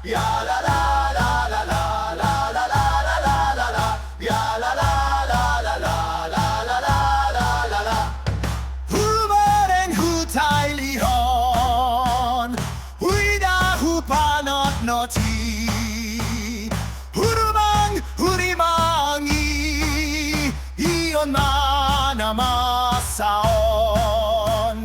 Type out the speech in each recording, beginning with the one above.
Ya la la la la la la la la la la la la. Ya la la la la la la la la la la la. Humareng hutai lihon, huida hupanot noti. Hurumang hurimangi, iyon mana masaon.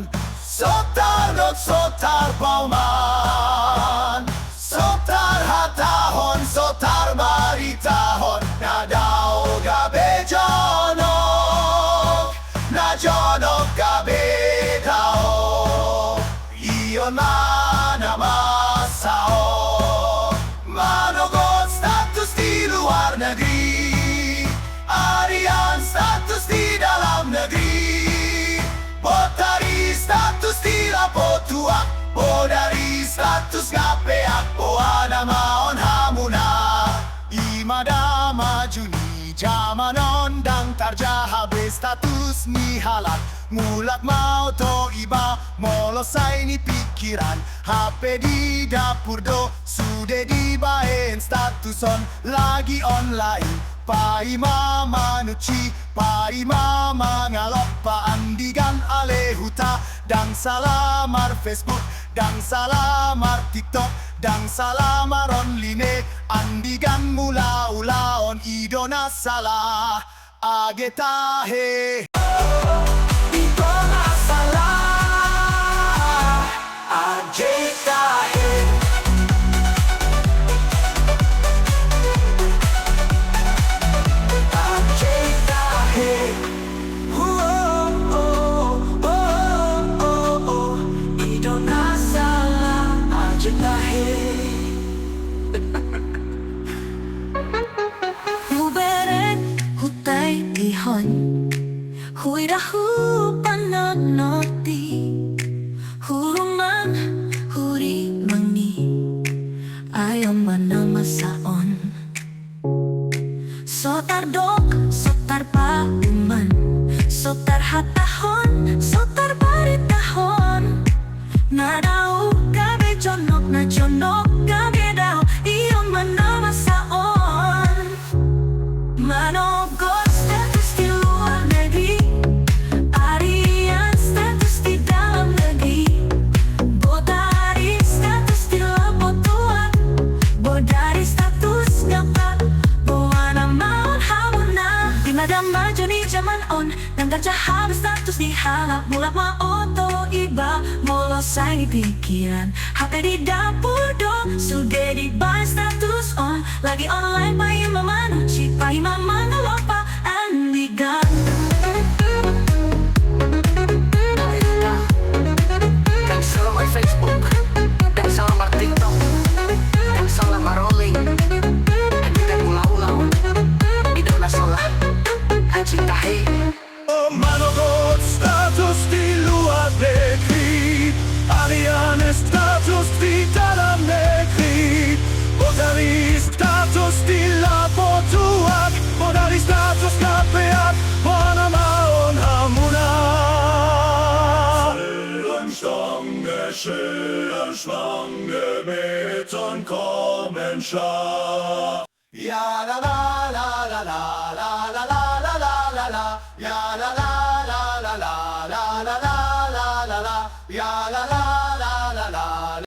Sotar not sotar pauman, sotar hatahon, sotar maritahon. Nadao gabe jonok, na jonok gabe dao. Iyon mana masaon. Manogot status di luar negeri, Arian status di dalam negeri. Botari status di lapotuak, Bodari status ngapeak. Boana maon hamuna, Imada majuni zaman ondang tarjahabe status ni halat. Mulak mau to iba, molosai ni pikiran. HP di dapur do, sudah dibaen statuson lagi online. Pai mama nuci, pai mama ngalok paandigan alehuta. Dang salamar Facebook, dang salamar TikTok, dang salamar online. Andigan mula ulaon idona salah agetahe. Idona salah agetahe. Hui dahu panonoti, hurumang huri mangi, ayaw manama saon. Sotar dok, sotar pauman, sotar hatahon, sotar baritahon. Nadao gabe jonok, na jonok gabe dao, iyong manama saon. Manogot status di luar negeri, Arian status di dalam negeri. Bodari status di lapotuak, Bodari status ngapak. Boana maon hamuna, di madam maju ni zaman on. Nang darjah status di halak, mulak maoto iba, molosai ni pikiran. HP di dapur do, sudah dibaen status on lagi online. Pai mama nuci, pai mama ngelopa andigan. Dang salamar Facebook, dang salamar TikTok, dang salamar rolling. Andigan mula-ulaw, idona salah agetahe. Manogot status di luar negeri, Arian status di dalam negeri. Bodari status di lapotuak, Bodari status ngapeak. Boana maon hamuna. Schön schwange Meton kommen schar. Ja la la la la la la la la la la la la. Ja la la la la la la la la la la la. Ja la